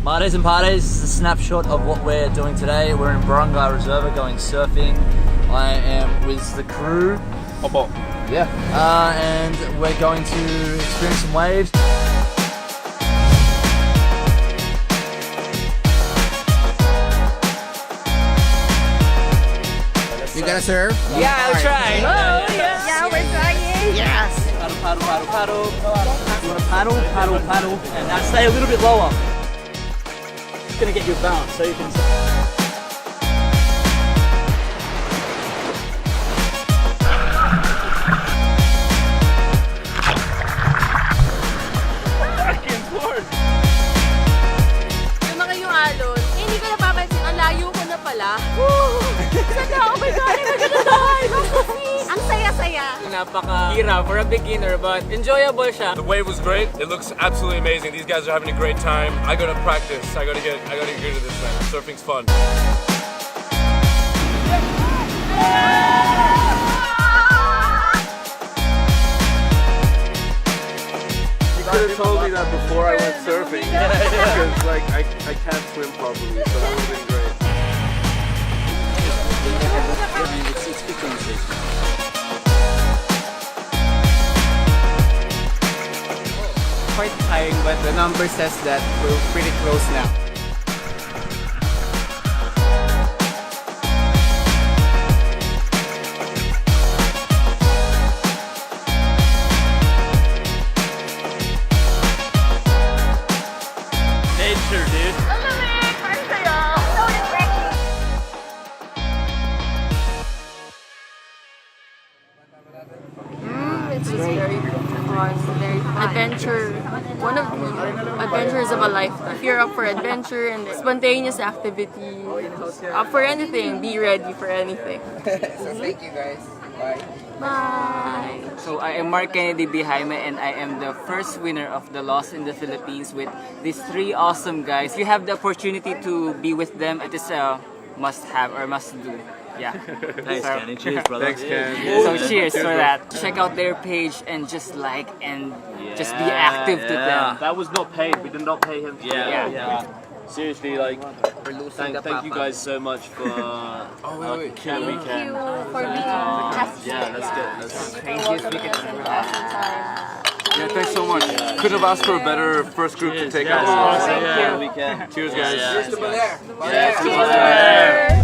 Mates and parties, this is a snapshot of what we're doing today. We're in Barangay Reserva going surfing. I am with the crew. Opo. Yeah. And we're going to experience some waves. You gonna surf? Yeah, I'll try. Oh, yeah. Yeah, we're trying. Yes! Paddle, paddle, paddle, paddle. You wanna paddle, paddle, paddle. And now stay a little bit lower. It's gonna get you a bounce so you can... Lumaki yung alon. Eh, hindi ko napapansin. Ang layo ko na pala. Woo! Sana, oh my God, I'm gonna die! Ang saya-saya. Napaka-hirap for a beginner, but enjoyable siya. The wave was great. It looks absolutely amazing. These guys are having a great time. I gotta practice. I gotta get good at this, man. Surfing's fun. You could have told me that before I went surfing, because like I can't swim properly, so that would have been great. Quite tiring, but the number says that we're pretty close now. Nature, dude. It's just very fun, very fun. Adventure. One of the adventures of a lifetime. If you're up for adventure and spontaneous activity, up for anything, be ready for anything. So thank you guys. Bye. Bye! So I am Mark Kennedy Bijaime, and I am the first winner of the Lost in the Philippines with these three awesome guys. If you have the opportunity to be with them, it is a must-have or must-do. Yeah. Thanks, Kenny. Cheers, brother. Thanks, Ken. So cheers for that. Check out their page and just like and just be active to them. That was not paid. We did not pay him. Yeah. Seriously, like, thank you guys so much for wait. Can we Thank can. you for being us. Yeah, let's get this. Craziest weekend ever had. Yeah, thanks so much. Could have asked for a better first group to take us. Yeah, we can. Cheers, guys. Cheers to Baler. Cheers to Baler.